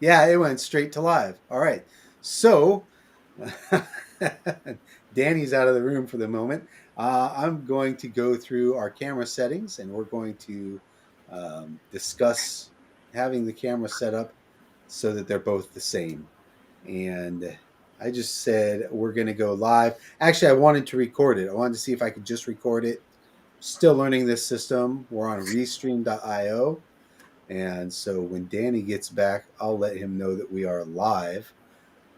Yeah, it went straight to live. All right. So Danny's out of the room for the moment. I'm going to go through our camera settings and we're going to discuss having the camera set up so that they're both the same. And I just said we're going to go live. Actually, I wanted to record it. I wanted to see if I could just record it. Still learning this system. We're on restream.io. And so when Danny gets back, I'll let him know that we are live.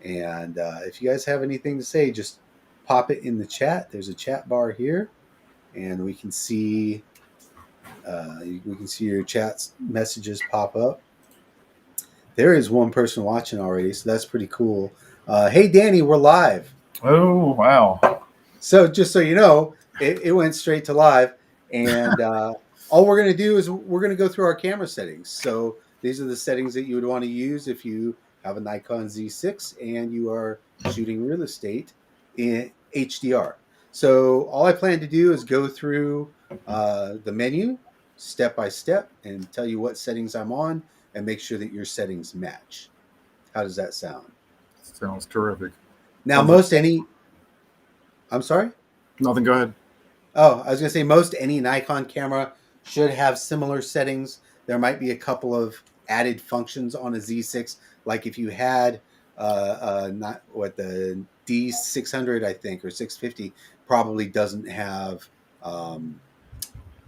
And if you guys have anything to say, just pop it in the chat. There's a chat bar here, and we can see your chat messages pop up. There is one person watching already, so that's pretty cool. Hey, Danny, we're live. Oh, wow. So just so you know, it went straight to live, and all we're going to do is we're going to go through our camera settings. So these are the settings that you would want to use if you have a Nikon Z6 and you are shooting real estate in HDR. So all I plan to do is go through the menu step by step and tell you what settings I'm on and make sure that your settings match. How does that sound? Sounds terrific. Now, I'm sorry? Nothing, go ahead. Oh, I was going to say most any Nikon camera should have similar settings. There might be a couple of added functions on a Z6, like if you had not what the D600, I think, or 650 probably doesn't have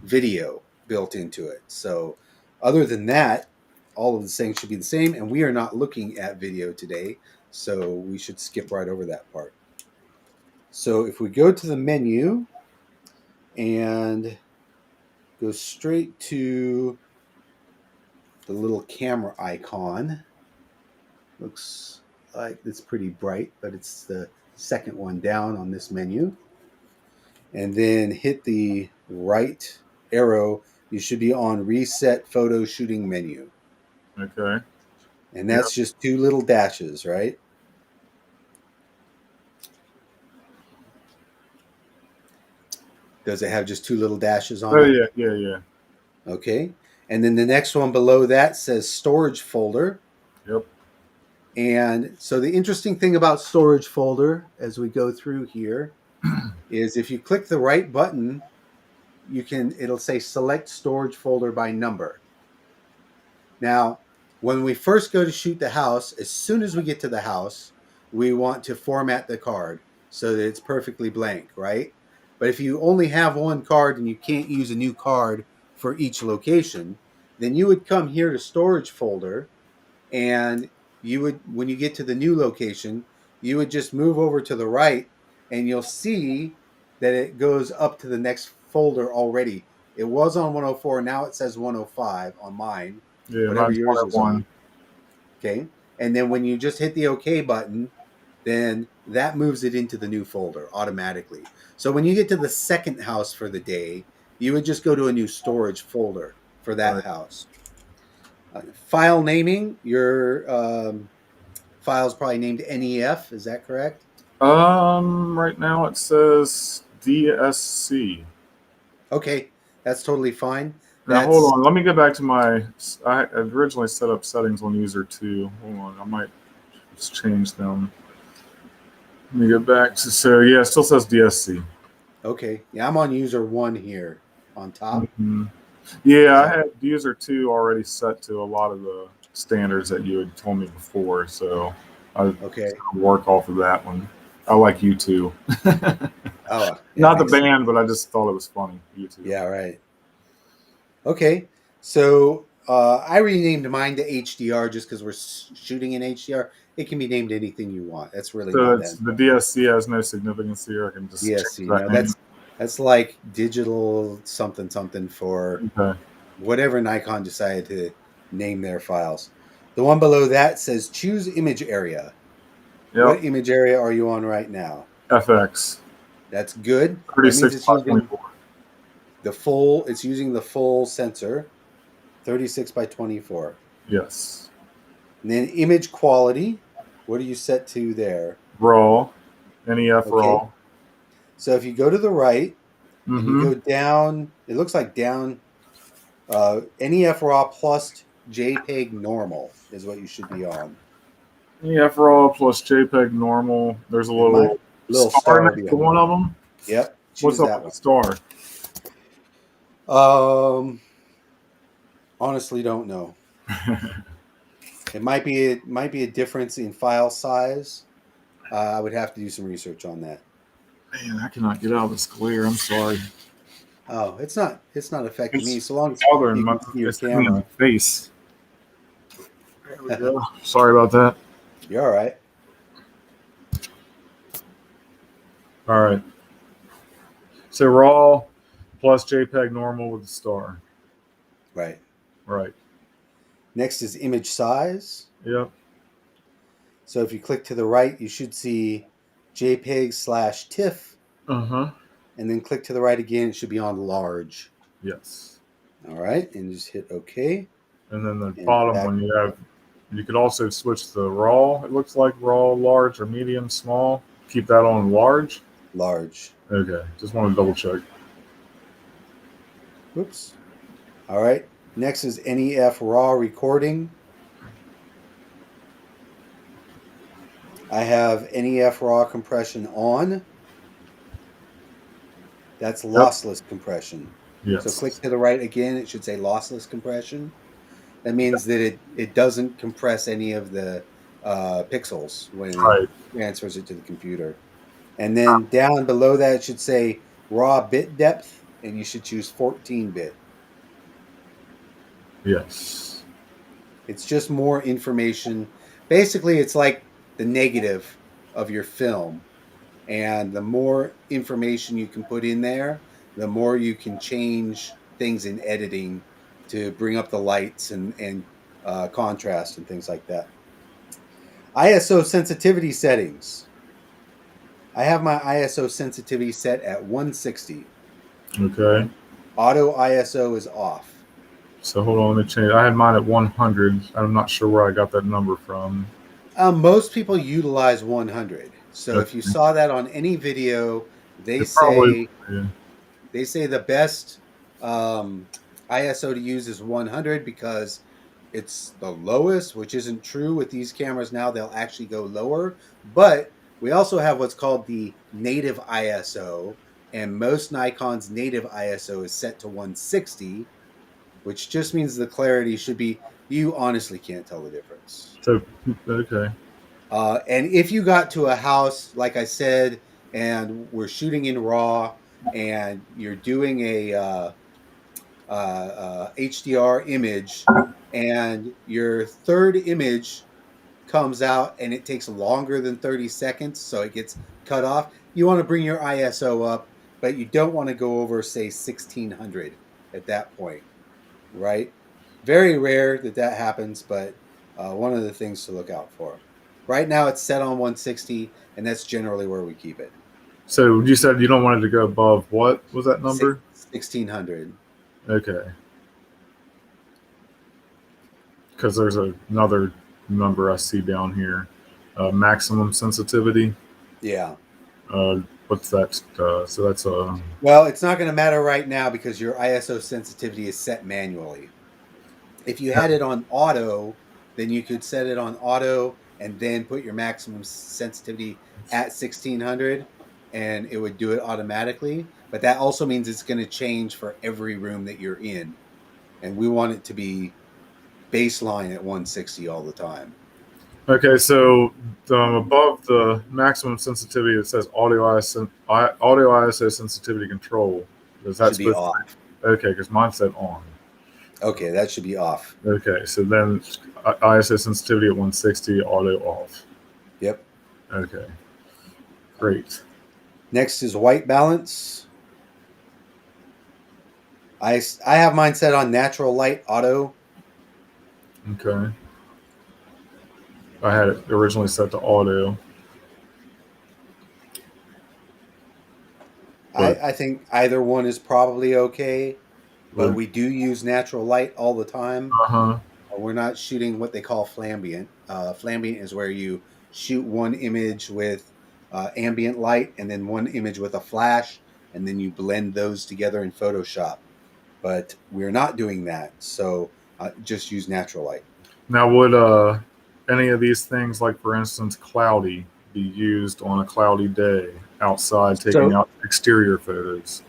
video built into it. So other than that, all of the settings should be the same, and we are not looking at video today, so we should skip right over that part. So if we go to the menu and go straight to the little camera icon. Looks like it's pretty bright, but it's the second one down on this menu. And then hit the right arrow. You should be on Reset Photo Shooting Menu. Okay. And that's just two little dashes, right? Does it have just two little dashes on it? Oh, yeah. Okay. And then the next one below that says Storage Folder. Yep. And so the interesting thing about Storage Folder as we go through here is if you click the right button, it'll say Select Storage Folder by number. Now, when we first go to shoot the house, as soon as we get to the house, we want to format the card so that it's perfectly blank, right? But if you only have one card and you can't use a new card for each location, then you would come here to Storage Folder, and you would, when you get to the new location, you would just move over to the right, and you'll see that it goes up to the next folder already. It was on 104, now it says 105 on mine. Yeah, whatever mine's yours is 101. on. Okay. And then when you just hit the OK button, then that moves it into the new folder automatically. So when you get to the second house for the day, you would just go to a new storage folder for that house. File naming, your file's probably named NEF. Is that correct? Right now it says DSC. Okay, that's totally fine. Now hold on, let me go back to I originally set up settings on user 2. Hold on, I might just change them. Let me go back to, so yeah, it still says DSC. Okay, yeah, I'm on user 1 here on top. Mm-hmm. Yeah, I had user 2 already set to a lot of the standards that you had told me before, so I work off of that one. I like you too. Oh, not the band, but I just thought it was funny. You too. Yeah, right. Okay, so I renamed mine to HDR just because we're shooting in HDR. It can be named anything you want. That's really so the DSC has no significance here. I can just DSC. No, that's like digital something for whatever Nikon decided to name their files. The one below that says choose image area. Yep. What image area are you on right now? FX. That's good. 36 by 24. It's using the full sensor, 36 by 24. Yes. And then image quality, what are you set to there? Raw, NEF Raw. So if you go to the right, and you go down, it looks like down, NEF Raw plus JPEG normal is what you should be on. Nef Raw plus JPEG normal. There's a And my little little star star next to behind one it. of them. Yep, What's choose up that with the one. star? Honestly, don't know. It might be a difference in file size. I would have to do some research on that. Man, I cannot get out of this glare. I'm sorry. Oh, it's not affecting me It's so long as bothering you my. can see your It's hitting me in the camera. face. There we go. Sorry about that. You're all right. All right. So raw plus JPEG normal with the star. Right. Right. Next is image size. Yep. So if you click to the right, you should see JPEG/TIFF, Uh-huh. and then click to the right again. It should be on large. Yes. All right, and just hit OK. And then the And bottom back one you could also switch the raw. It looks like raw, large, or medium, small. Keep that on large. large. Okay. Just want to double check. Whoops. All right. Next is Nef Raw Recording. I have Nef Raw compression on. That's Yep. lossless compression. So click Yes. to the right again. It should say lossless compression. That means that it doesn't compress any of the pixels when it Right. transfers it to the computer. And then down below that, it should say raw bit depth, and you should choose 14-bit. Yes. It's just more information. Basically, it's like the negative of your film. And the more information you can put in there, the more you can change things in editing to bring up the lights and contrast and things like that. ISO sensitivity settings. I have my ISO sensitivity set at 160. Okay. Auto ISO is off. So hold on, let me change. I had mine at 100. I'm not sure where I got that number from. Most people utilize 100. So Okay. if you saw that on any video, they It probably. say Yeah. the best ISO to use is 100 because it's the lowest, which isn't true with these cameras now. They'll actually go lower. But we also have what's called the native ISO, and most Nikon's native ISO is set to 160, which just means the clarity should be, you honestly can't tell the difference. So okay. And if you got to a house, like I said, and we're shooting in RAW, and you're doing a HDR image, and your third image comes out and it takes longer than 30 seconds, so it gets cut off, you want to bring your ISO up, but you don't want to go over, say, 1600 at that point, right? Very rare that happens, but one of the things to look out for. Right now, it's set on 160, and that's generally where we keep it. So you said you don't want it to go above what was that number? 1600. Okay. Because there's another number I see down here. Maximum sensitivity. Yeah. What's that? So that's a. Well, it's not going to matter right now because your ISO sensitivity is set manually. If you had it on auto, then you could set it on auto and then put your maximum sensitivity at 1600, and it would do it automatically. But that also means it's going to change for every room that you're in. And we want it to be baseline at 160 all the time. Okay, so above the maximum sensitivity, it says audio ISO sensitivity control. Is that Should be supposed to off. be? Okay, because mine said on. Okay, that should be off. Okay, so then ISO sensitivity at 160, auto off. Yep. Okay, great. Next is white balance. I have mine set on natural light auto. Okay. I had it originally set to auto. But I think either one is probably okay, but we do use natural light all the time. uh-huh. We're not shooting what they call flambient. Flambient is where you shoot one image with ambient light and then one image with a flash, and then you blend those together in Photoshop. But we're not doing that. So just use natural light. Now, would any of these things, like for instance, cloudy, be used on a cloudy day outside, taking So out exterior photos?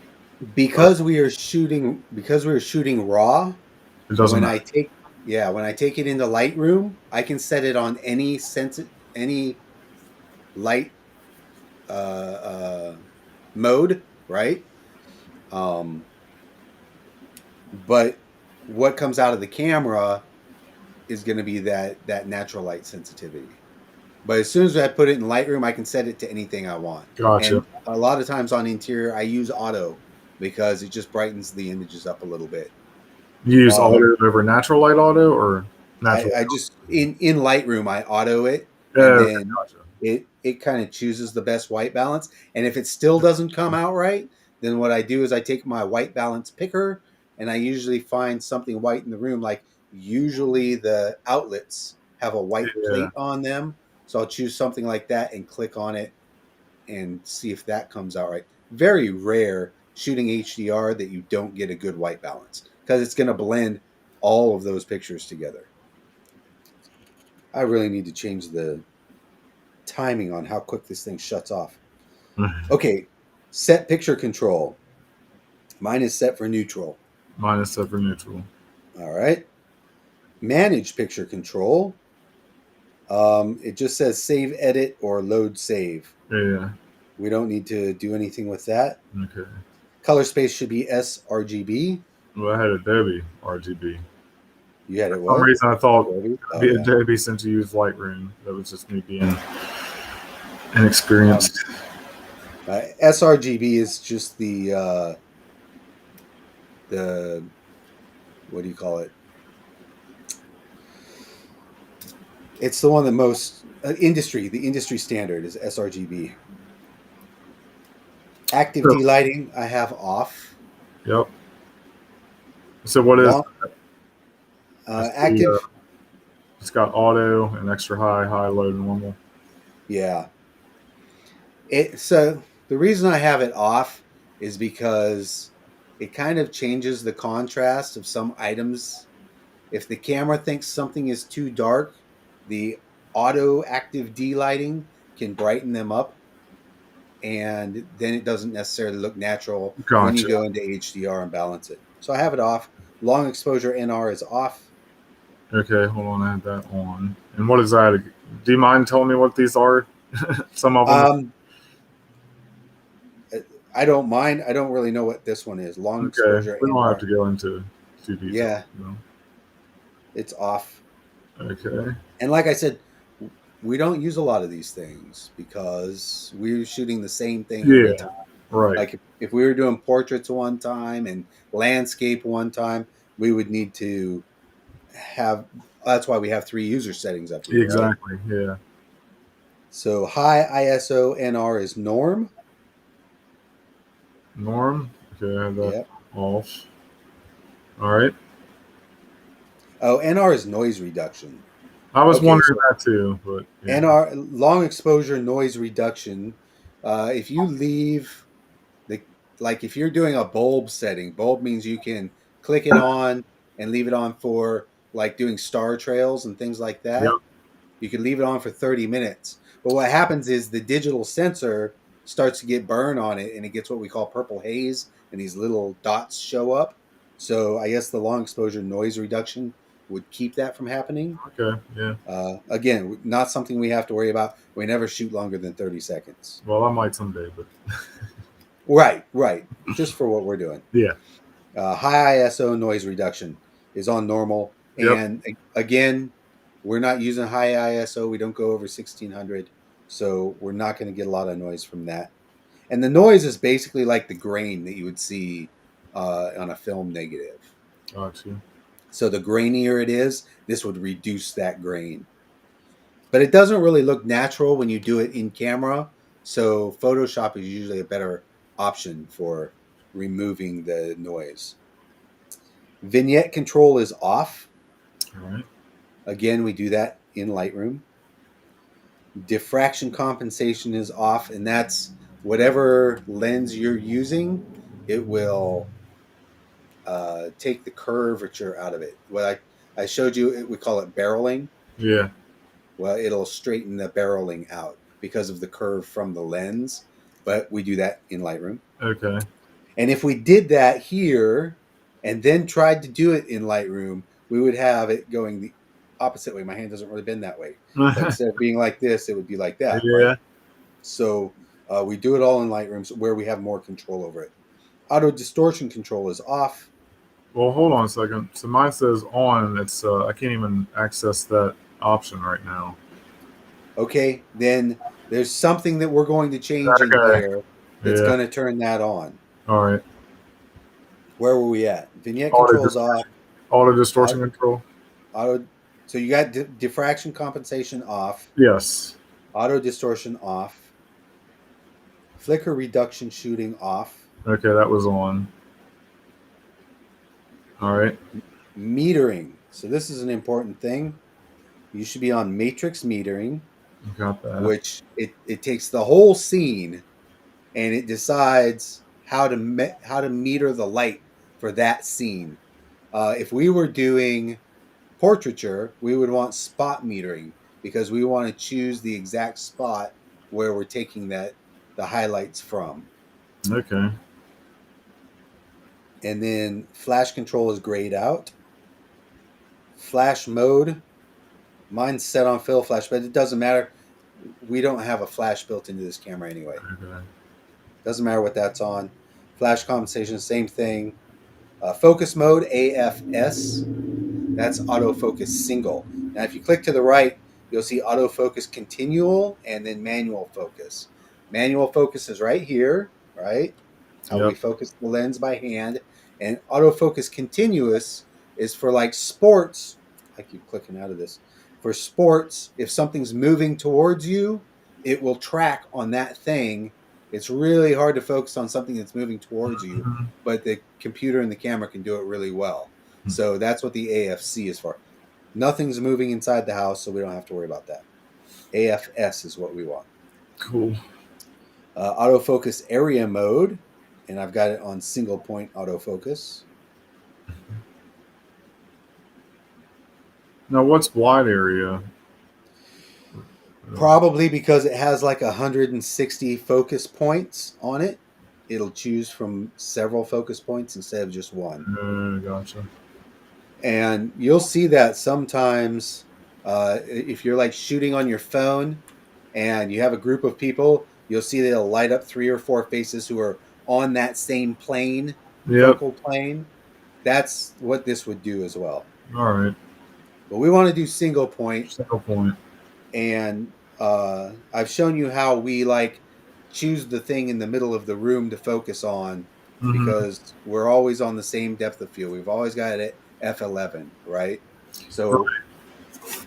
because we are shooting raw, It doesn't when matter. I take when I take it into Lightroom, I can set it on any light mode, right? Um, but what comes out of the camera is going to be that natural light sensitivity. But as soon as I put it in Lightroom, I can set it to anything I want. Gotcha. And a lot of times on interior, I use auto because it just brightens the images up a little bit. You use Um, auto over natural light auto or natural I light? just in Lightroom I auto it, Yeah, and okay, then gotcha. it kind of chooses the best white balance. And if it still doesn't come out right, then what I do is I take my white balance picker and I usually find something white in the room. Like usually the outlets have a white Yeah, plate on them, so I'll choose something like that and click on it and see if that comes out right. Very rare shooting HDR that you don't get a good white balance because it's going to blend all of those pictures together. I really need to change the timing on how quick this thing shuts off. Okay, set picture control. Mine is set for neutral. minus set for neutral. All right. Manage picture control. It just says save edit or load save. Yeah, We don't need to do anything with that. okay. Color space should be sRGB. Well, I had Adobe RGB. You had it For some what? reason, I thought Adobe? it'd Oh be yeah. Adobe since you use Lightroom. That was just me being Um, inexperienced. sRGB is just the what do you call it? It's the one that most the industry standard is sRGB. Active So, D-lighting I have off. yep. So what is? Long I see. active, It's got auto and extra high, high, low, and normal. yeah. So the reason I have it off is because it kind of changes the contrast of some items. If the camera thinks something is too dark, the auto active D lighting can brighten them up, and then it doesn't necessarily look natural when you Gotcha. go into HDR and balance it. So I have it off. Long exposure NR is off. Okay, hold on. I had that on. And what is that? Do you mind telling me what these are? Some of them. Um, I don't mind. I don't really know what this one is. Long Okay, exposure we don't have NR. to go into too detail. Yeah, You know? it's off. Okay. And like I said, we don't use a lot of these things because we're shooting the same thing every Yeah. time. Right. Like if we were doing portraits one time and landscape one time, we would need to have. That's why we have 3 user settings up here, right? Exactly. Yeah. So high ISO NR is norm. Norm. Okay, I have that Yep. off. All right. Oh, NR is noise reduction. I was Okay, wondering so that too, but yeah. NR long exposure noise reduction. If you leave the like if you're doing a bulb setting, bulb means you can click it on and leave it on for like doing star trails and things like Yep. that. You can leave it on for 30 minutes. But what happens is the digital sensor starts to get burn on it and it gets what we call purple haze and these little dots show up. So I guess the long exposure noise reduction would keep that from happening. Okay. Yeah. Again, not something we have to worry about. We never shoot longer than 30 seconds. Well, I might someday, but Right. Just for what we're doing. yeah. High ISO noise reduction is on normal. Yep. And again, we're not using high ISO. We don't go over 1600. So we're not going to get a lot of noise from that. And the noise is basically like the grain that you would see on a film negative. Gotcha. So the grainier it is, this would reduce that grain. But it doesn't really look natural when you do it in camera. So Photoshop is usually a better option for removing the noise. Vignette control is off. All right. Again, we do that in Lightroom. Diffraction compensation is off, and that's whatever lens you're using, it will take the curvature out of it. I showed you, we call it barreling. Yeah. Well, it'll straighten the barreling out because of the curve from the lens, but we do that in Lightroom. Okay. And if we did that here and then tried to do it in Lightroom, we would have it going the opposite way. My hand doesn't really bend that way. But instead of being like this, it would be like that, Yeah. right? So we do it all in Lightroom where we have more control over it. Auto distortion control is off. Well, hold on a second. So mine says on. It's I can't even access that option right now. Okay, then there's something that we're going to change in Okay. there that's Yeah. going to turn that on. All right. Where were we at? Vignette Auto controls off. auto distortion Auto, control. auto so you got diffraction compensation off. Yes. Auto distortion off. Flicker reduction shooting off. Okay, that was on. All right. Metering. So this is an important thing. You should be on matrix metering, Got that. which it takes the whole scene and it decides how to meter the light for that scene. If we were doing portraiture, we would want spot metering because we want to choose the exact spot where we're taking the highlights from. Okay. And then flash control is grayed out. Flash mode, mine's set on fill flash, but it doesn't matter. We don't have a flash built into this camera anyway. Okay. Doesn't matter what that's on. Flash compensation, same thing. Focus mode, AFS, that's autofocus single. Now, if you click to the right, you'll see autofocus continual and then manual focus. Manual focus is right here, right? How we focus the lens by hand. And autofocus continuous is for like sports. I keep clicking out of this. For sports, if something's moving towards you, it will track on that thing. It's really hard to focus on something that's moving towards you, but the computer and the camera can do it really well. So that's what the AFC is for. Nothing's moving inside the house, so we don't have to worry about that. AFS is what we want. Cool. Autofocus area mode, and I've got it on single point autofocus. Now, what's wide area? Probably because it has like 160 focus points on it. It'll choose from several focus points instead of just one. Gotcha. And you'll see that sometimes if you're like shooting on your phone and you have a group of people, you'll see that it'll light up 3 or 4 faces who are on that same plane, focal plane. That's what this would do as well. All right. But we want to do single point. Single point. And I've shown you how we like choose the thing in the middle of the room to focus on because we're always on the same depth of field. We've always got it at f11, right? So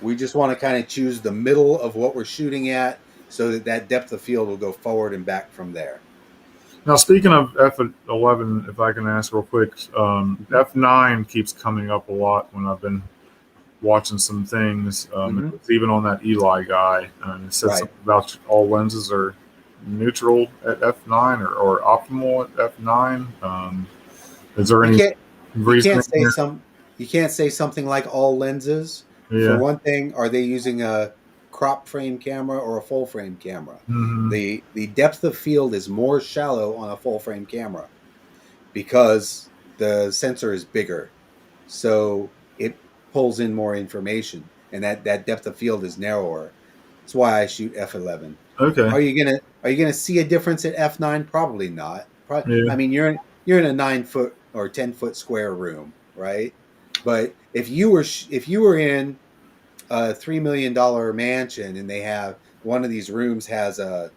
we just want to kind of choose the middle of what we're shooting at so that depth of field will go forward and back from there. Now, speaking of f11, if I can ask real quick, f9 keeps coming up a lot when I've been watching some things. It's even on that Eli guy, and it said something about all lenses are neutral at f9 or optimal at f9. Is there any reason? You can't say something like all lenses. Yeah. For one thing, are they using a crop frame camera or a full frame camera? The depth of field is more shallow on a full frame camera because the sensor is bigger, so it pulls in more information, and that depth of field is narrower. That's why I shoot f11. Okay. Are you gonna see a difference at f9? Probably not. I mean, you're in a 9-foot or 10-foot square room, right? But if you were in a $3 million mansion and they have one of these rooms has a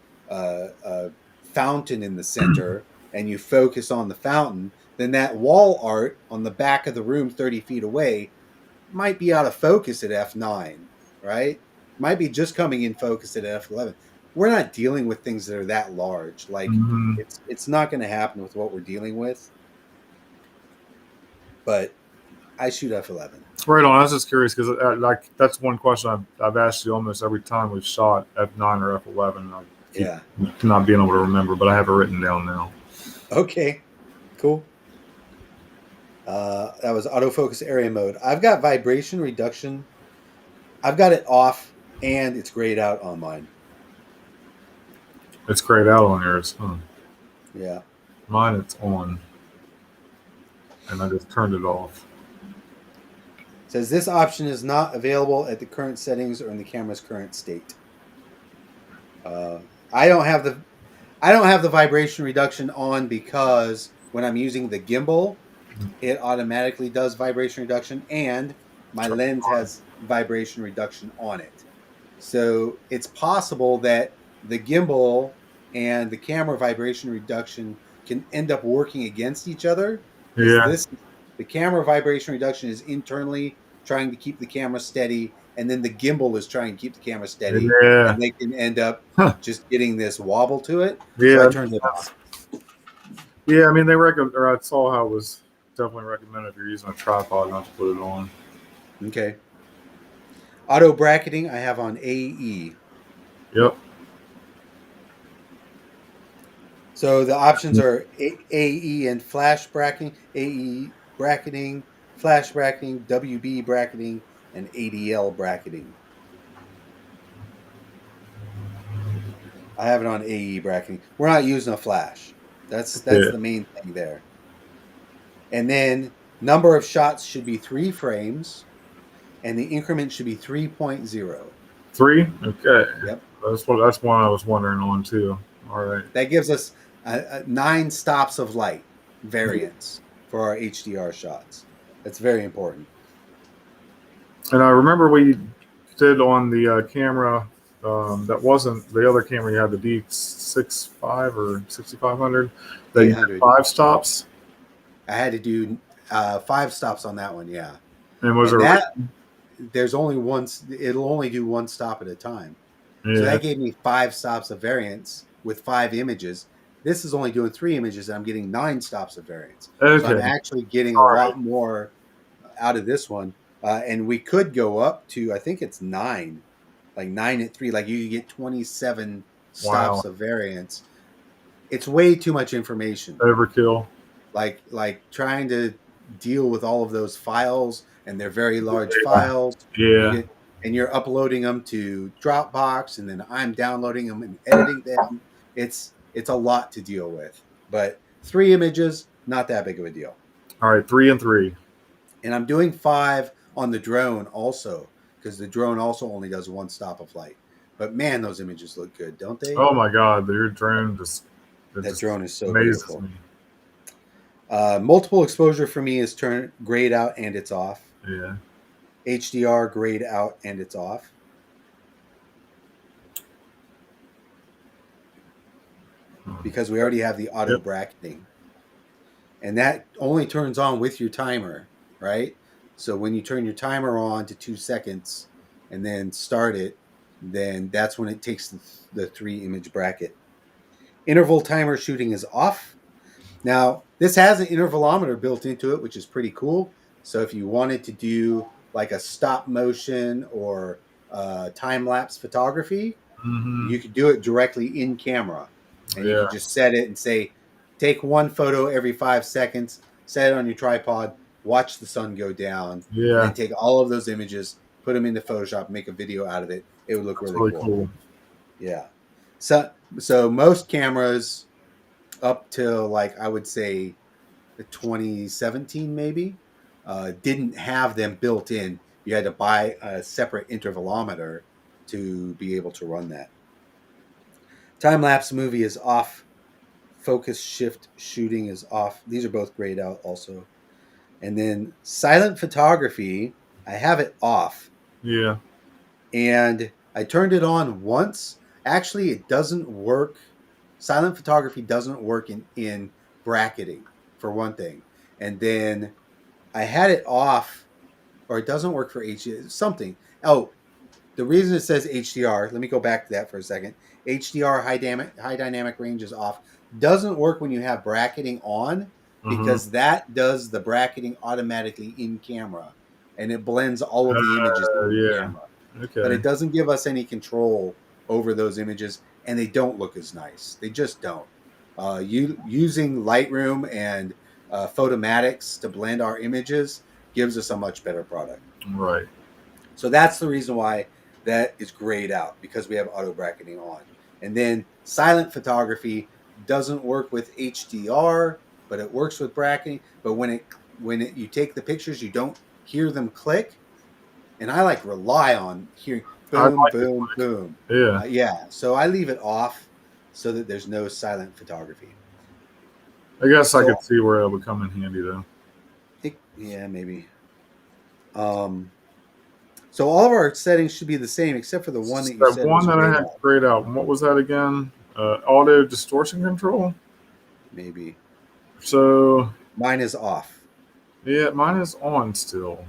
fountain in the center and you focus on the fountain, then that wall art on the back of the room 30 feet away might be out of focus at f9, right? Might be just coming in focus at f11. We're not dealing with things that are that large. Like it's not going to happen with what we're dealing with. But I shoot f11. Right on. I was just curious because like that's one question I've asked you almost every time we've shot f9 or f11. I keep not being able to remember, but I have it written down now. Okay, cool. That was autofocus area mode. I've got vibration reduction. I've got it off, and it's grayed out on mine. It's grayed out on yours. Huh. Yeah. Mine, it's on, and I just turned it off. It says this option is not available at the current settings or in the camera's current state. I don't have the vibration reduction on because when I'm using the gimbal, it automatically does vibration reduction, and my lens has vibration reduction on it. So it's possible that the gimbal and the camera vibration reduction can end up working against each other, because Yeah. the camera vibration reduction is internally trying to keep the camera steady, and then the gimbal is trying to keep the camera steady, Yeah. and they can end up Huh. just getting this wobble to it. So I Yeah. turned it off. Yeah. I mean, I saw how it was definitely recommended if you're using a tripod not to put it on. Okay. Auto bracketing I have on AE. Yep. So the options are AE and flash bracketing, AE bracketing, flash bracketing, WB bracketing, and ADL bracketing. I have it on AE bracketing. We're not using a flash. That's Yeah. the main thing there. And then number of shots should be 3 frames, and the increment should be 3.0. 3. Okay. Yep. That's one I was wondering on too. All right. That gives us 9 stops of light variance for our HDR shots. That's very important. And I remember we did on the camera that wasn't the other camera you had, the D65 or 6500, that you had 800. 5 stops. I had to do 5 stops on that one, yeah. And was And there? that there's only one. It'll only do 1 stop at a time. Yeah. So that gave me 5 stops of variance with 5 images. This is only doing 3 images, and I'm getting 9 stops of variance. Okay. So I'm actually getting a lot more out of this one. And we could go up to, I think it's 9, like 9 at 3. Like you could get 27 stops of variance. It's way too much information. Overkill. Like trying to deal with all of those files, and they're very large files. Yeah. And you're uploading them to Dropbox, and then I'm downloading them and editing them. It's a lot to deal with. But 3 images, not that big of a deal. All right, 3 and 3. And I'm doing 5 on the drone also, because the drone also only does 1 stop of light. But man, those images look good, don't they? Oh my God, your drone that drone is so amazes beautiful. me. Multiple exposure for me is grayed out and it's off. Yeah. HDR grayed out and it's off. Because we already have the auto bracketing. And that only turns on with your timer, right? So when you turn your timer on to 2 seconds and then start it, then that's when it takes the 3 image bracket. Interval timer shooting is off. Now, this has an intervalometer built into it, which is pretty cool. So if you wanted to do like a stop motion or time-lapse photography, you could do it directly in camera. And you can just set it and say, take 1 photo every 5 seconds, set it on your tripod, watch the sun go down, and then take all of those images, put them into Photoshop, make a video out of it. It would look really cool. Yeah. So most cameras up till like I would say 2017 maybe didn't have them built in. You had to buy a separate intervalometer to be able to run that. Time-lapse movie is off. Focus shift shooting is off. These are both grayed out also. And then silent photography, I have it off. Yeah. And I turned it on once. Actually, it doesn't work. Silent photography doesn't work in bracketing, for one thing. And then I had it off, or it doesn't work for HDR. Something. Oh, the reason it says HDR, let me go back to that for a second. HDR, high dynamic range is off. Doesn't work when you have bracketing on, because that does the bracketing automatically in camera. And it blends all of the images in camera. Okay. But it doesn't give us any control over those images, and they don't look as nice. They just don't. Using Lightroom and photomatics to blend our images gives us a much better product. Right. So that's the reason why that is grayed out, because we have auto bracketing on. And then silent photography doesn't work with HDR, but it works with bracketing. But when you take the pictures, you don't hear them click. And I like rely on hearing I boom, like it. boom, boom. Yeah. Yeah. So I leave it off so that there's no silent photography. I guess I So could see where it would come in handy though. yeah, maybe. So all of our settings should be the same except for the one that you That said one was that I grayed had out. grayed out. What was that again? Auto distortion control. Maybe. So Mine is off. yeah, mine is on still.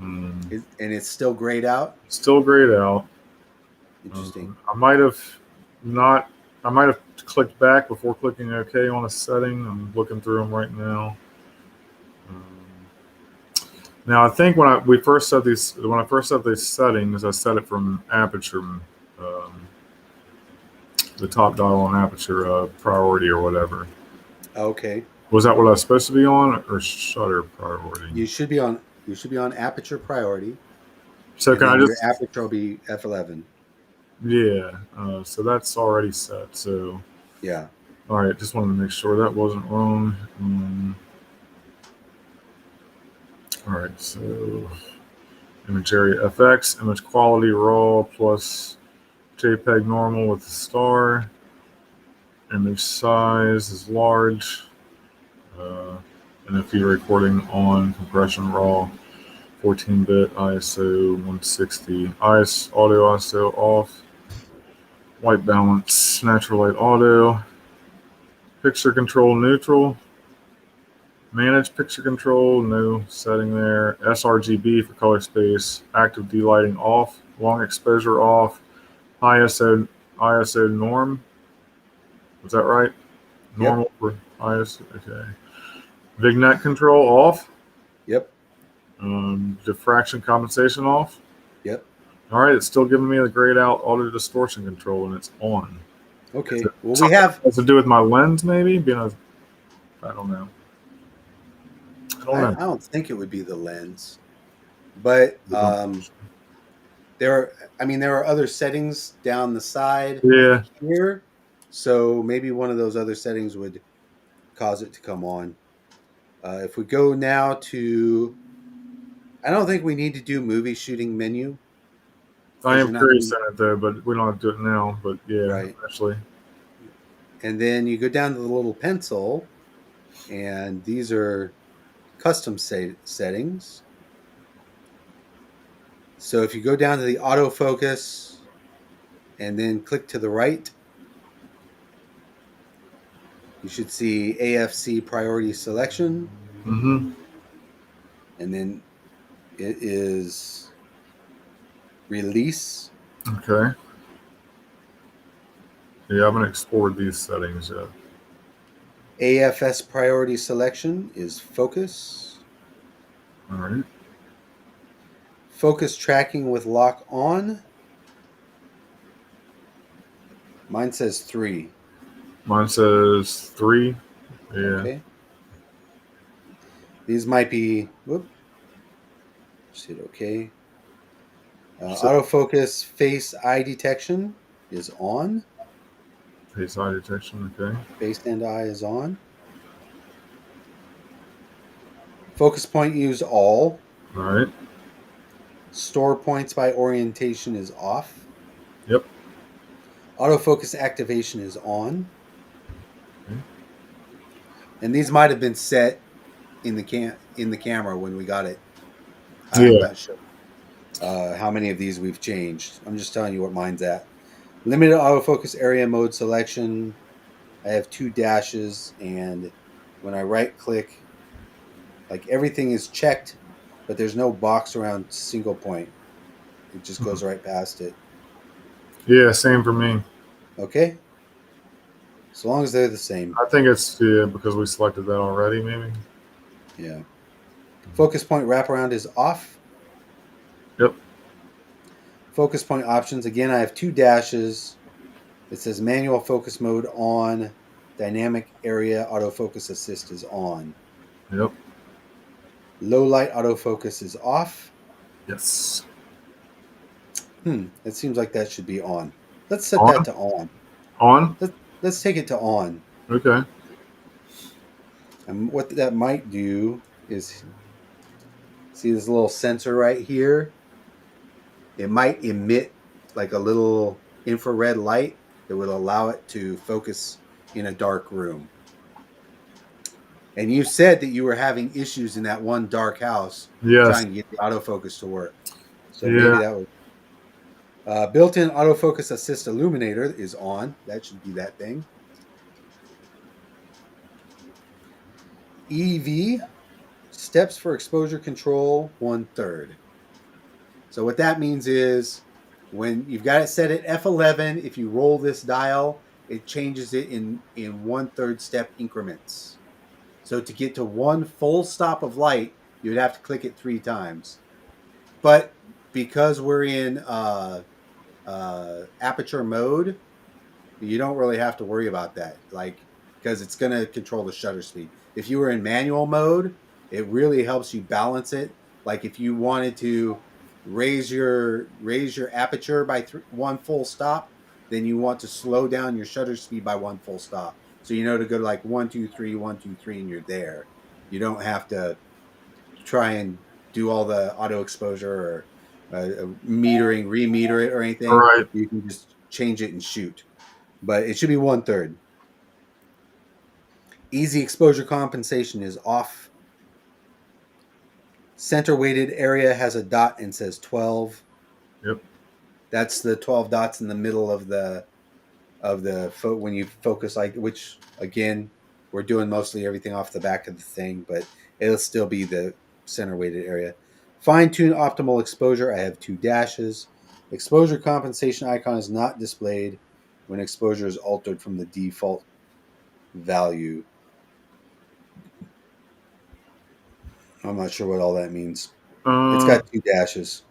And it's still grayed out. Still grayed out. Interesting. I might have not. I might have clicked back before clicking OK on a setting. I'm looking through them right now. Now I think when I first set these settings, I set it from aperture, the top dial on aperture priority or whatever. Okay. Was that what I was supposed to be on, or shutter priority? You should be on aperture priority, So and can I then your just aperture will be f11. yeah? So that's already set. So Yeah. all right, just wanted to make sure that wasn't wrong. All right, so image area FX, image quality raw plus JPEG normal with the star. Image size is large. NFV recording on, compression raw, 14-bit ISO 160, audio ISO off, white balance, natural light auto, picture control neutral, manage picture control, no setting there, sRGB for color space, active delighting off, long exposure off, ISO norm. Was that right? Yep. Normal for ISO. Okay. Vignette control off. Yep. Diffraction compensation off. Yep. All right, it's still giving me the grayed out auto distortion control, and it's on. Is Okay. it Well, we something have. that has to do with my lens, maybe? I don't know. I don't I know. don't think it would be the lens, but there are other settings down the side Yeah. here, so maybe one of those other settings would cause it to come on. If we go now to, I don't think we need to do movie shooting menu I because am you're not curious doing in it though, but we don't have to do it now. But yeah, right. actually. And then you go down to the little pencil, and these are custom settings. So if you go down to the autofocus and then click to the right, you should see AFC priority selection, Mm-hmm. and then it is release. Okay. Yeah, I haven't explored these settings yet. AFS priority selection is focus. All right. Focus tracking with lock on. Mine says 3. Mine says 3. Yeah. Okay. These might be, whoop, just hit OK. So, Autofocus face eye detection is on. face eye detection. Okay. Face and eye is on. Focus point use all. All right. Store points by orientation is off. Yep. Autofocus activation is on. Okay. And these might have been set in the camera when we got it. I'm Yeah. not sure how many of these we've changed. I'm just telling you what mine's at. Limited autofocus area mode selection. I have 2 dashes, and when I right click, like everything is checked, but there's no box around single point. It just goes right past it. Yeah. Same for me. Okay? So long as they're the same. I think it's because we selected that already. Maybe. Yeah. Focus point wraparound is off. Yep. Focus point options. Again, I have 2 dashes. It says manual focus mode on. Dynamic area autofocus assist is on. Yep. Low light autofocus is off. Yes. It seems like that should be on. Let's set that On. to on. On. Let's take it to on. Okay. And what that might do is, see this little sensor right here? It might emit like a little infrared light that would allow it to focus in a dark room. And you said that you were having issues in that one dark house Yes. trying to get the autofocus to work. So maybe Yeah. that was built-in autofocus assist illuminator is on. That should be that thing. EV steps for exposure control 1/3. So what that means is when you've got it set at F11, if you roll this dial, it changes it in 1/3 step increments. So to get to one full stop of light, you would have to click it 3 times. But because we're in aperture mode, you don't really have to worry about that, like, because it's going to control the shutter speed. If you were in manual mode, it really helps you balance it. Like if you wanted to raise your aperture by one full stop, then you want to slow down your shutter speed by one full stop. So you know to go to like 1 2 3 1 2 3 and you're there. You don't have to try and do all the auto exposure or metering, remeter it or All anything. right. You can just change it and shoot. But it should be 1/3. Easy exposure compensation is off. Center weighted area has a dot and says 12. Yep. That's the 12 dots in the middle of the when you focus, like, which again we're doing mostly everything off the back of the thing, but it'll still be the center weighted area. Fine tune optimal exposure. I have 2 dashes. Exposure compensation icon is not displayed when exposure is altered from the default value. I'm not sure what all that means. It's Uh. got 2 dashes.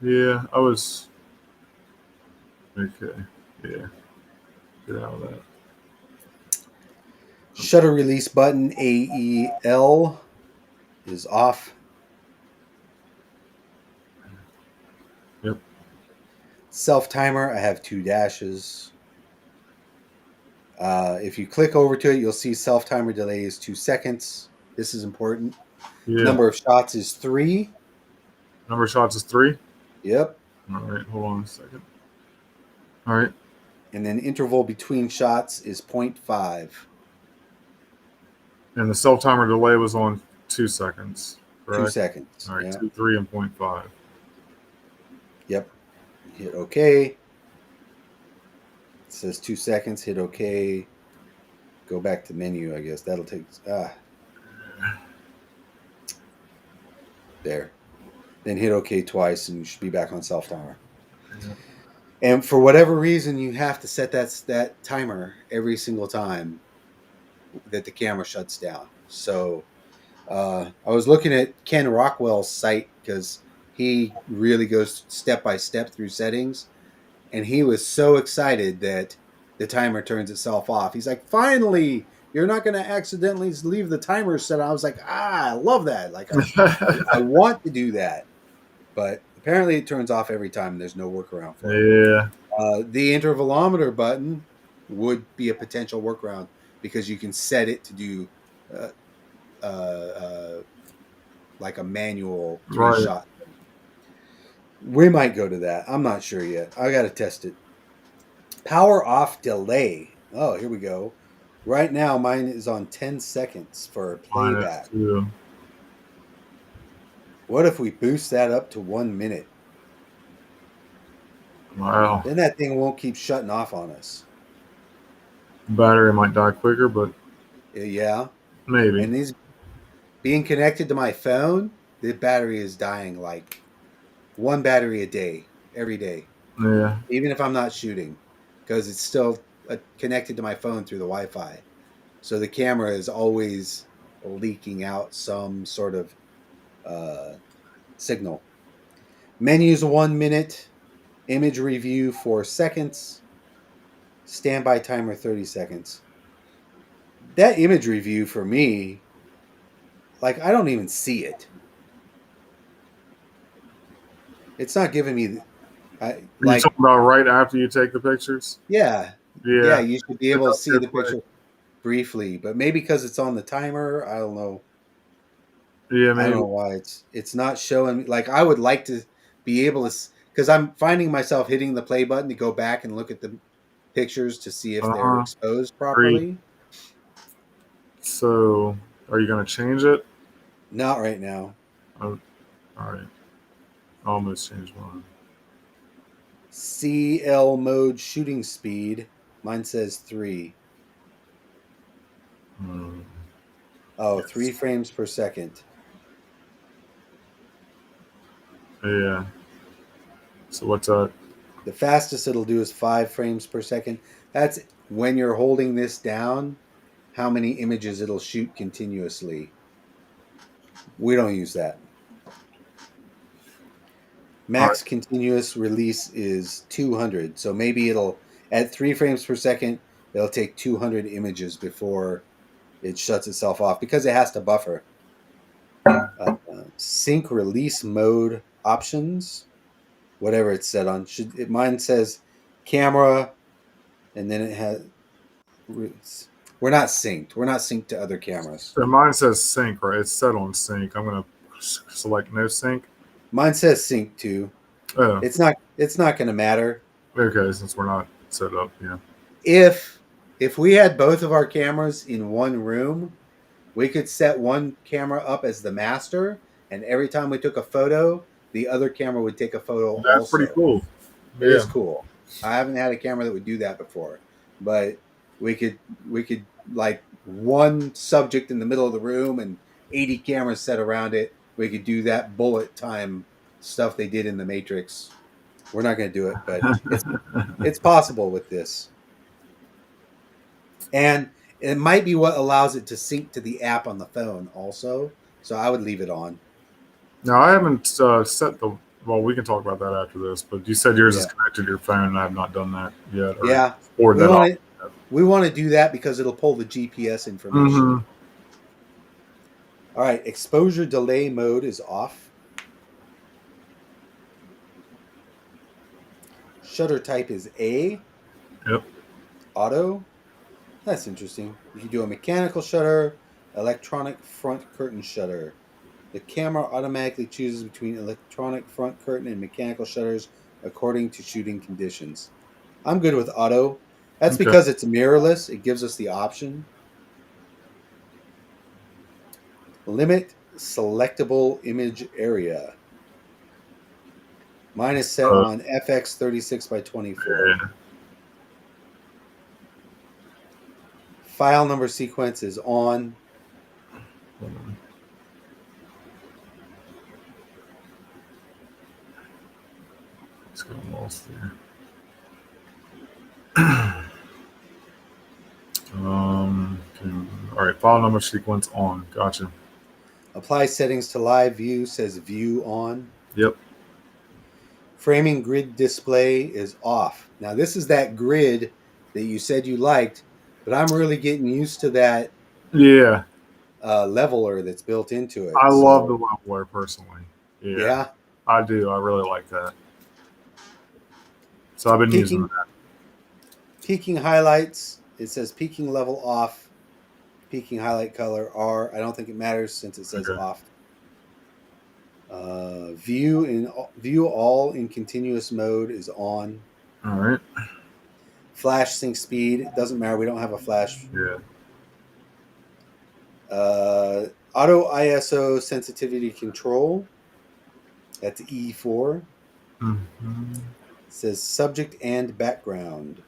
Yeah. I was. Okay. Yeah. Get out of that. Shutter release button AEL is off. Yep. Self timer, I have 2 dashes. If you click over to it, you'll see self timer delay is 2 seconds. This is important. Yeah. Number of shots is 3. Number of shots is 3. Yep. All right. Hold on a second. All right. And then interval between shots is 0.5. And the self timer delay was on 2 seconds. 2 Correct. seconds. All right. Yeah. 2, 3, and 0.5. Yep. Hit OK. It says 2 seconds. Hit OK. Go back to menu, I guess. That'll take... There. Then hit OK twice and you should be back on self timer. Yeah. And for whatever reason, you have to set that timer every single time that the camera shuts down. So I was looking at Ken Rockwell's site because he really goes step by step through settings, and he was so excited that the timer turns itself off. He's like, "Finally, you're not going to accidentally leave the timer set." I was like, "I love that! Like, I want to do that." But apparently it turns off every time. There's no workaround for it. Yeah. The intervalometer button would be a potential workaround because you can set it to do like a manual 3-shot. We might go to that. I'm not sure yet. I got to test it. Power off delay. Oh, here we go. Right now, mine is on 10 seconds for playback. -2. What if we boost that up to 1 minute? Wow. Then that thing won't keep shutting off on us. Battery might die quicker, but Yeah. maybe. And these being connected to my phone, the battery is dying like 1 battery a day, every day. Yeah. Even if I'm not shooting, because it's still connected to my phone through the Wi-Fi. So the camera is always leaking out some sort of signal. Menus 1 minute, image review 4 seconds, standby timer 30 seconds. That image review for me like I don't even see it. It's not giving me. You Like talking about right after you take the pictures? yeah, yeah. Yeah, You should be it able to does see get the quick. picture briefly, but maybe because it's on the timer. I don't know. Yeah, I don't maybe. know why it's not showing. Like I would like to be able to, because I'm finding myself hitting the play button to go back and look at the pictures to see if they're Uh-huh. exposed Agree. properly. So, are you gonna change it? Not right now. Oh, all right. Almost changed mine. CL mode shooting speed. Mine says 3. Hmm. Oh, Yes. 3 frames per second. Yeah. So what's that? The fastest it'll do is 5 frames per second. That's when you're holding this down, how many images it'll shoot continuously. We don't use that. All right. Max continuous release is 200. So maybe it'll, at 3 frames per second, it'll take 200 images before it shuts itself off because it has to buffer. Sync release mode options, whatever it's set on. Mine says camera, and then it has. We're not synced. We're not synced to other cameras. So mine says sync, right? It's set on sync. I'm gonna select no sync. Mine says sync too. Oh, It's not. It's not going to matter okay. Since we're not set up, yeah. if we had both of our cameras in one room. We could set one camera up as the master, and every time we took a photo, the other camera would take a photo That's pretty also. cool. It is Yeah. cool. I haven't had a camera that would do that before, but we could like one subject in the middle of the room and 80 cameras set around it. We could do that bullet time stuff they did in the Matrix. We're not going to do it, but it's possible with this. And it might be what allows it to sync to the app on the phone also. So I would leave it on. Now I haven't set the. Well, we can talk about that after this. But you said yours is Yeah. connected to your phone, and I have not done that yet, or Yeah. forward We that off. want to do that because it'll pull the GPS information. Mm-hmm. All right, exposure delay mode is off. Shutter type is A, Yep. auto. That's interesting. You can do a mechanical shutter, electronic front curtain shutter. The camera automatically chooses between electronic front curtain and mechanical shutters according to shooting conditions. I'm good with auto. That's Okay. because it's mirrorless. It gives us the option. Limit selectable image area. Mine is set Uh, on FX36 by 24. yeah. File number sequence is on. Hold on. It's getting lost there. Okay. All right. File number sequence on. Gotcha. Apply settings to live view says view on. Yep. Framing grid display is off. Now, this is that grid that you said you liked, but I'm really getting used to that Yeah. leveler that's built into I it. love the So, leveler personally. Yeah, yeah. I do. I really like that. So I've been using Peaking, that. peaking highlights, it says peaking level off, peaking highlight color R. I don't think it matters since it says Okay. off. View all in continuous mode is on. All right. Flash sync speed, it doesn't matter. We don't have a flash. Yeah. Auto ISO sensitivity control. That's E4. Mm-hmm. It says subject and background.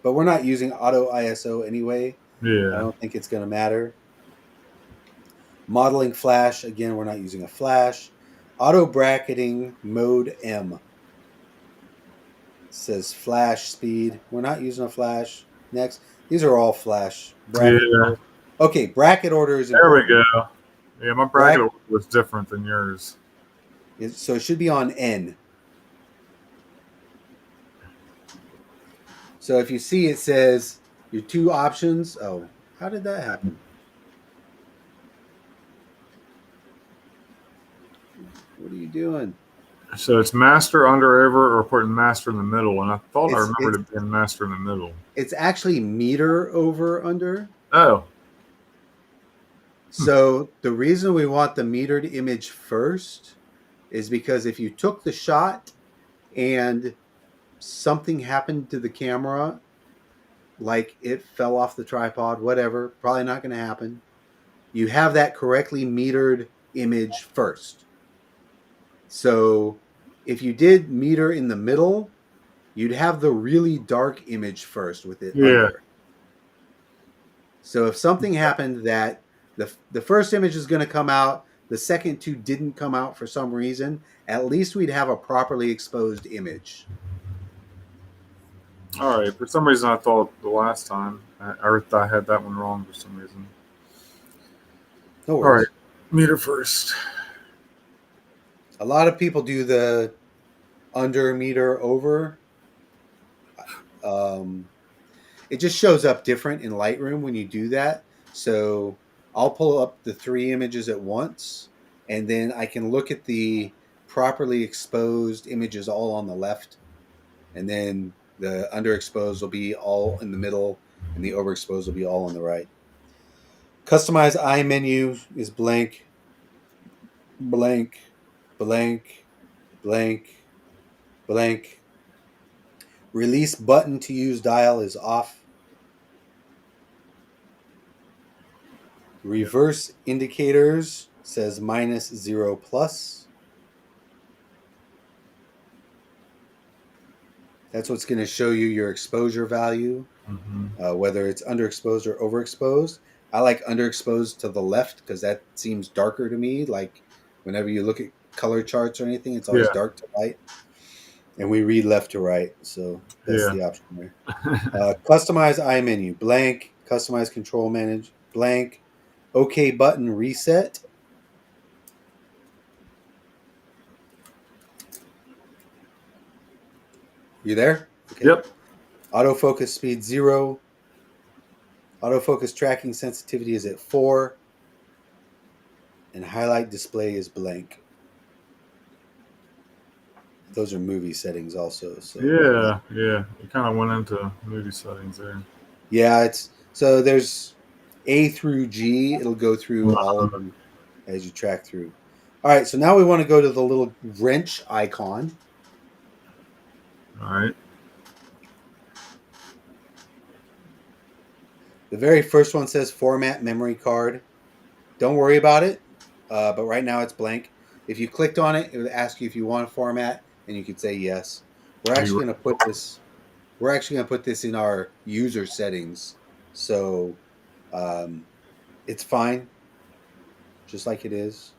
But we're not using auto ISO anyway. I Yeah. don't think it's going to matter. Modeling flash, again, we're not using a flash. Auto bracketing mode M. It says flash speed. We're not using a flash. Next. These are all flash. Bracket Yeah. order. Okay, bracket order is There we important. go. Yeah, my bracket Bracket, order was different than yours. so it should be on N. So if you see it says your two options. Oh, how did that happen? doing? So it's master, under, over, or putting master in the middle. And I thought I It's remembered it being master in the middle. it's actually meter over under. Oh. So the reason we want the metered image first is because if you took the shot and something happened to the camera, like it fell off the tripod, whatever, probably not going to happen. You have that correctly metered image first. So if you did meter in the middle, you'd have the really dark image first with it Yeah. under. So if something happened that the first image is going to come out, the second two didn't come out for some reason, at least we'd have a properly exposed image. All right. For some reason, I thought the last time I had that one wrong for some reason. No All worries. right. Meter first. A lot of people do the under meter over. It just shows up different in Lightroom when you do that. So I'll pull up the 3 images at once, and then I can look at the properly exposed images all on the left, and then the underexposed will be all in the middle, and the overexposed will be all on the right. Customize eye menu is blank, blank, blank, blank, blank. Release button to use dial is off. Reverse indicators says -0 plus. That's what's going to show you your exposure value, whether it's underexposed or overexposed. I like underexposed to the left because that seems darker to me. Like whenever you look at color charts or anything, it's always dark to light. And we read left to right, so that's the option there. Customize eye menu, blank. Customize control manage, blank. OK button reset. You there? Okay. Yep. Autofocus speed 0. Autofocus tracking sensitivity is at 4. And highlight display is blank. Those are movie settings also. So yeah. It kind of went into movie settings there. Yeah, so there's A through G. It'll go through all of them as you track through. All right, so now we want to go to the little wrench icon. All right. The very first one says format memory card. Don't worry about it, but right now it's blank. If you clicked on it, it would ask you if you want a format, and you could say yes. We're actually going to put this. We're actually going to put this in our user settings, so it's fine, just like it is.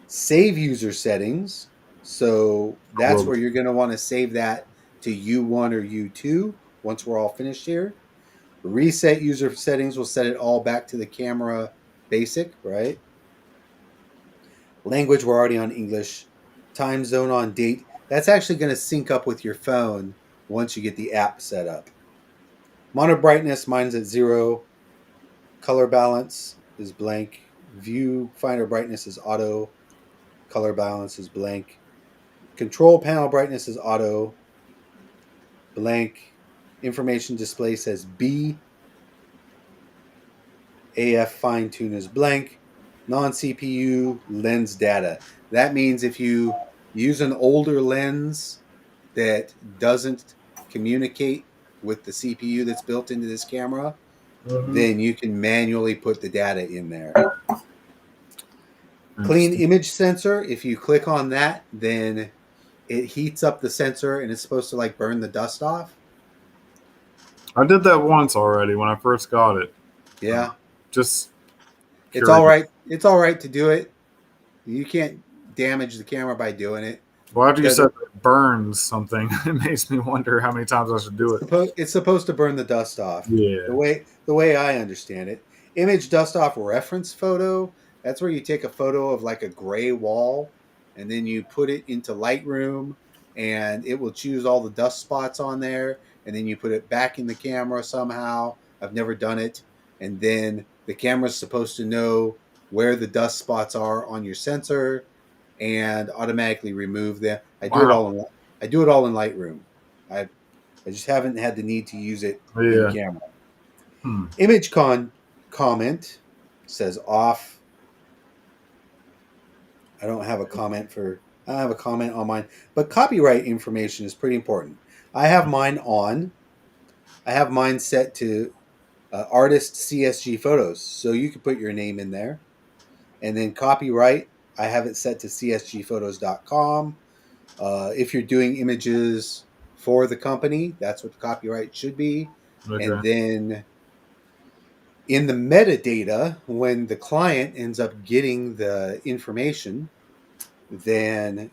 Save user settings. So that's where you're going to want to save that to U1 or U2 once we're all finished here. Reset user settings will set it all back to the camera basic, right? Language, we're already on English. Time zone on date. That's actually going to sync up with your phone once you get the app set up. Monitor brightness, mine's at 0. Color balance is blank. Viewfinder brightness is auto. Color balance is blank. Control panel brightness is auto. Blank. Information display says B. AF fine tune is blank. Non-CPU lens data. That means if you use an older lens that doesn't communicate with the CPU that's built into this camera, then you can manually put the data in there. Clean image sensor. If you click on that, then it heats up the sensor and it's supposed to like burn the dust off. I did that once already when I first got it. Yeah. Just it's all right. It's all right to do it. You can't damage the camera by doing it. Well, after you said it burns something, it makes me wonder how many times I should do it. It's supposed to burn the dust off. Yeah. The way I understand it. Image dust off reference photo. That's where you take a photo of like a gray wall and then you put it into Lightroom and it will choose all the dust spots on there and then you put it back in the camera somehow. I've never done it. And then the camera's supposed to know where the dust spots are on your sensor and automatically remove them. I do it all in Lightroom. I just haven't had the need to use it in Yeah. camera. Hmm. Image comment says off. I don't have a comment on mine, but copyright information is pretty important. I have mine on. I have mine set to artist CSG Photos, so you can put your name in there. And then copyright, I have it set to csgphotos.com. If you're doing images for the company, that's what the copyright should be. And Okay. then in the metadata, when the client ends up getting the information, then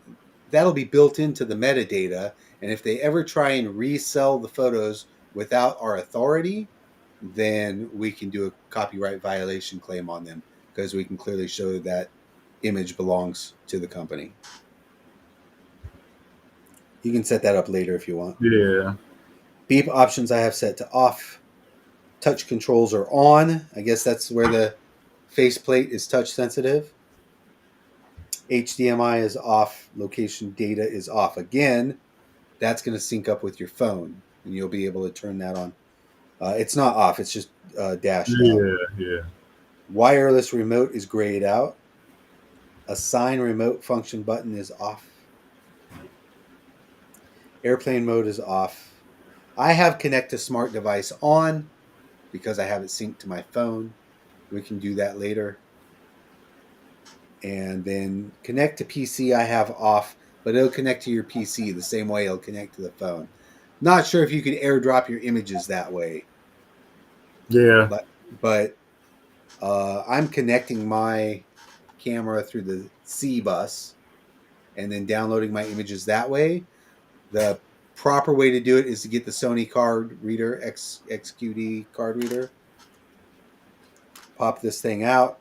that'll be built into the metadata. And if they ever try and resell the photos without our authority, then we can do a copyright violation claim on them because we can clearly show that image belongs to the company. You can set that up later if you want. Yeah. Beep options I have set to off. Touch controls are on. I guess that's where the faceplate is touch sensitive. HDMI is off. Location data is off. Again, that's going to sync up with your phone, and you'll be able to turn that on. It's not off. It's just dashed out. Yeah. Yeah. Wireless remote is grayed out. Assign remote function button is off. Airplane mode is off. I have connect to smart device on because I have it synced to my phone. We can do that later. And then connect to PC I have off, but it'll connect to your PC the same way it'll connect to the phone. Not sure if you could airdrop your images that way. Yeah. But I'm connecting my camera through the C bus and then downloading my images that way. The proper way to do it is to get the Sony card reader, XQD card reader, pop this thing out,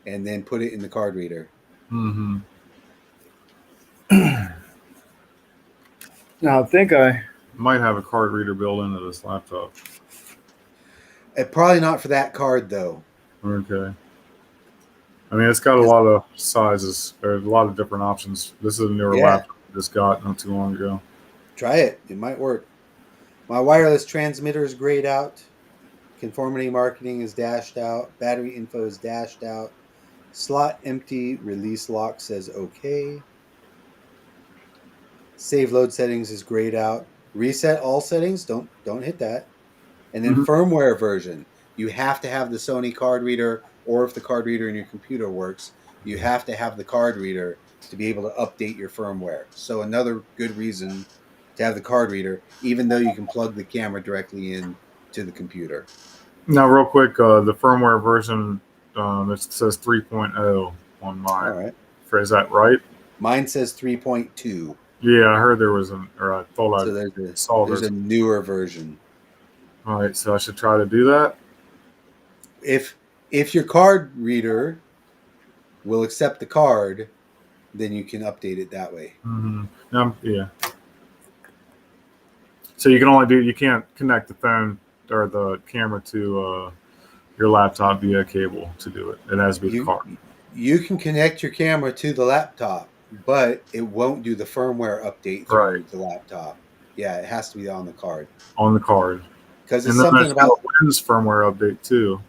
and then put it in the card reader. Mm-hmm. Now, I think I might have a card reader built into this laptop. Probably not for that card, though. Okay. I mean, it's got a lot of sizes. There's a lot of different options. This is a newer laptop I just got not too long ago. Try it. It might work. My wireless transmitter is grayed out. Conformity marketing is dashed out. Battery info is dashed out. Slot empty. Release lock says okay. Save load settings is grayed out. Reset all settings. Don't hit that. And then firmware version. You have to have the Sony card reader, or if the card reader in your computer works, you have to have the card reader to be able to update your firmware. So another good reason to have the card reader, even though you can plug the camera directly in to the computer. Now, real quick, the firmware version, it says 3.0 on mine. All right. Is that right? Mine says 3.2. Yeah, I heard there was I thought So there's a newer version. All right, so I should try to do that? If your card reader will accept the card, then you can update it that way. Mm-hmm. Yeah. So you can't connect the phone or the camera to your laptop via cable to do it. It has to be the card. You can connect your camera to the laptop, but it won't do the firmware update through the laptop. Yeah, it has to be on the card. On the card. Because it's something about lens firmware update too.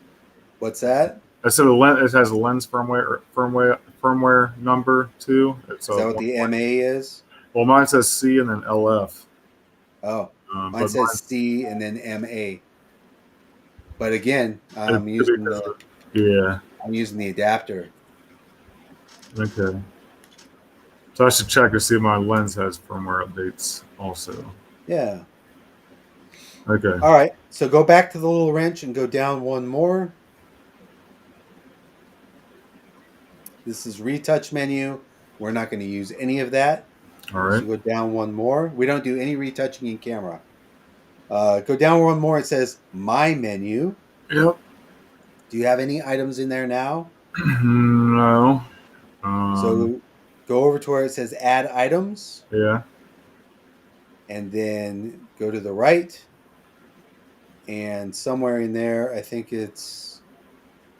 What's that? I said it has a lens firmware number too. Is that what the MA is? Well, mine says C and then LF. Oh, mine says C and then MA. But again, I'm using the adapter. Okay. So I should check to see if my lens has firmware updates also. Yeah. Okay. All right. So go back to the little wrench and go down one more. This is retouch menu. We're not going to use any of that. All right. So go down one more. We don't do any retouching in camera. Go down one more. It says My Menu. Yep. Do you have any items in there now? No. So go over to where it says Add Items. Yeah. And then go to the right. And somewhere in there, I think it's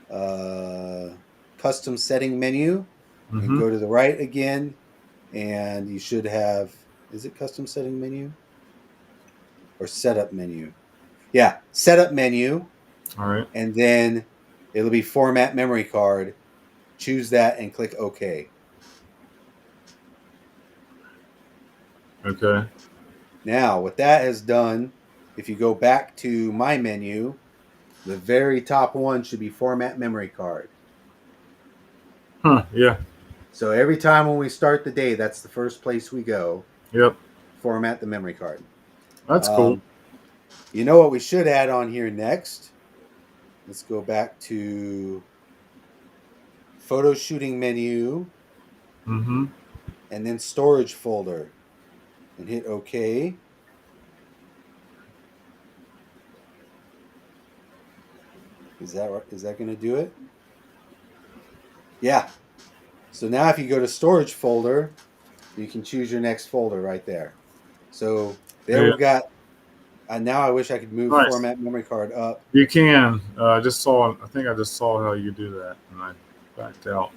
Custom Setting Menu. and go to the right again, and you should have, is it custom setting menu or setup menu? Yeah, setup menu. All right. And then it'll be format memory card. Choose that and click OK. Okay. Now, what that has done, if you go back to my menu, the very top one should be format memory card. Huh. Yeah. So every time when we start the day, that's the first place we go. Yep. Format the memory card. That's cool. You know what we should add on here next? Let's go back to photo shooting menu. Mm-hmm. And then storage folder. And hit OK. Is that going to do it? Yeah. So now if you go to storage folder, you can choose your next folder right there. So there we've got, now I wish I could move format memory card up. You can. I think I just saw how you do that, and I backed out.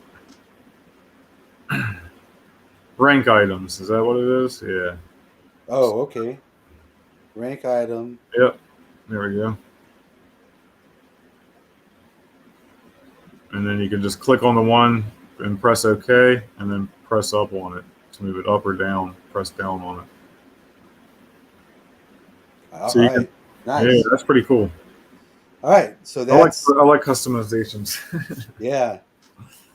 Rank items, is that what it is? Yeah. Oh, okay. Rank item. Yep. There we go. And then you can just click on the one and press OK, and then press up on it to move it up or down. Press down on it. All right. Nice. Yeah, that's pretty cool. All right. So that's I like customizations. Yeah.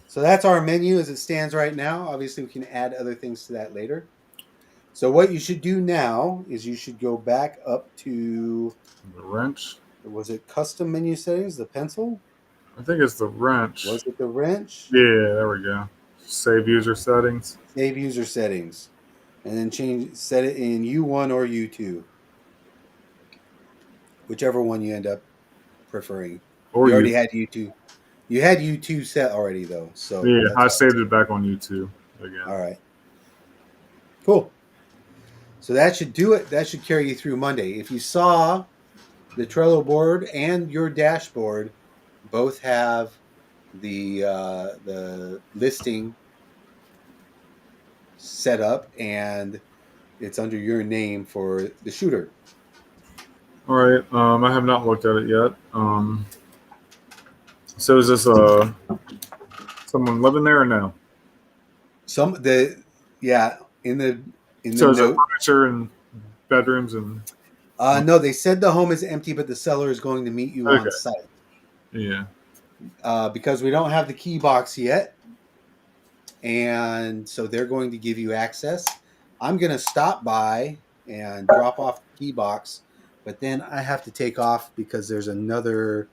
So that's our menu as it stands right now. Obviously, we can add other things to that later. So what you should do now is you should go back up to the wrench. Was it custom menu settings? The pencil? I think it's the wrench. Was it the wrench? Yeah, there we go. Save user settings. Save user settings. And then set it in U1 or U2. Whichever one you end up preferring. Or you already had U2. You had U2 set already though. So yeah, I saved it back on U2 again. All right. Cool. So that should do it. That should carry you through Monday. If you saw the Trello board and your dashboard both have the listing set up, and it's under your name for the shooter. All right. I have not looked at it yet. So is this someone living there or no? In the so is there furniture and bedrooms and? No, they said the home is empty, but the seller is going to meet you on site. Yeah. Because we don't have the key box yet, and so they're going to give you access. I'm going to stop by and drop off the key box, but then I have to take off because there's another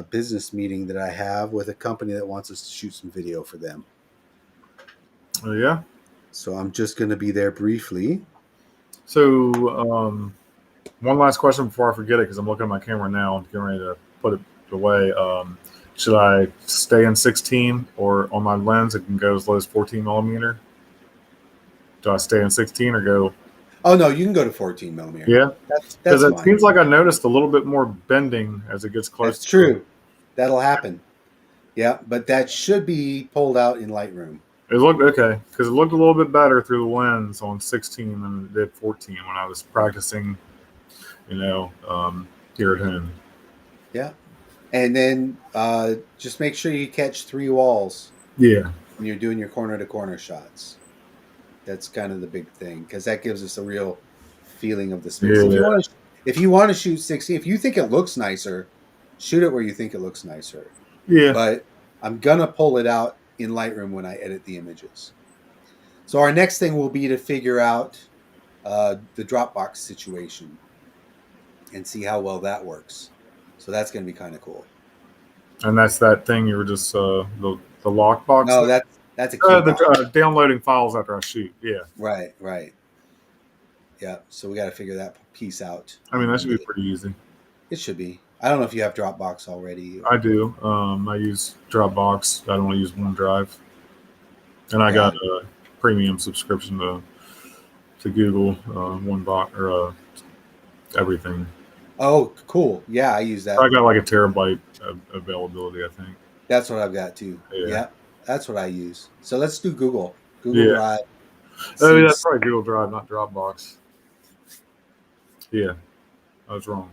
business meeting that I have with a company that wants us to shoot some video for them. Oh, yeah? So I'm just going to be there briefly. So one last question before I forget it, because I'm looking at my camera now and getting ready to put it away. Should I stay in 16, or on my lens it can go as low as 14 millimeter? Do I stay in 16 or go? Oh no, you can go to 14 millimeter. Yeah, because it seems like I noticed a little bit more bending as it gets close. That's true. That'll happen. Yeah, but that should be pulled out in Lightroom. It looked okay because it looked a little bit better through the lens on 16 than it did 14 when I was practicing, here at home. Yeah. And then just make sure you catch 3 walls. Yeah. When you're doing your corner-to-corner shots. That's kind of the big thing, because that gives us a real feeling of the space. Yeah. If you want to shoot 16, if you think it looks nicer, shoot it where you think it looks nicer. Yeah. But I'm going to pull it out in Lightroom when I edit the images. So our next thing will be to figure out the Dropbox situation and see how well that works. So that's going to be kind of cool. And that's that thing you were just the lockbox. No, that's a key downloading files after I shoot. Yeah. Right. Yeah. So we got to figure that piece out. I mean, that should be pretty easy. It should be. I don't know if you have Dropbox already. I do. I use Dropbox. I don't want to use OneDrive. And I got a premium subscription to Google OneBox or everything. Oh, cool. Yeah, I use that. I got like a terabyte availability, I think. That's what I've got too. Yeah. That's what I use. So let's do Google Yeah. Drive. Oh, yeah, that's Seems probably Google Drive, not Dropbox. Yeah, I was wrong.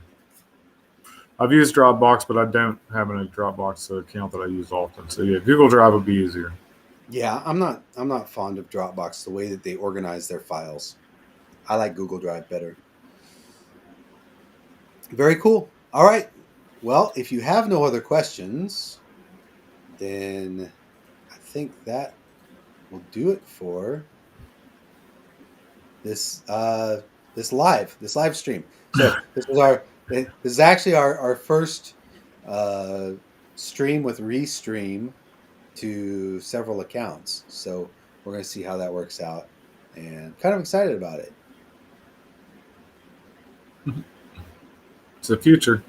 I've used Dropbox, but I don't have a Dropbox account that I use often. So yeah, Google Drive would be easier. yeah. I'm not fond of Dropbox the way that they organize their files. I like Google Drive better. Very cool. All right. Well, if you have no other questions, then I think that will do it for this this live stream. So this is actually our first uh, stream with Restream to several accounts. So we're going to see how that works out, and kind of excited about it. It's the future.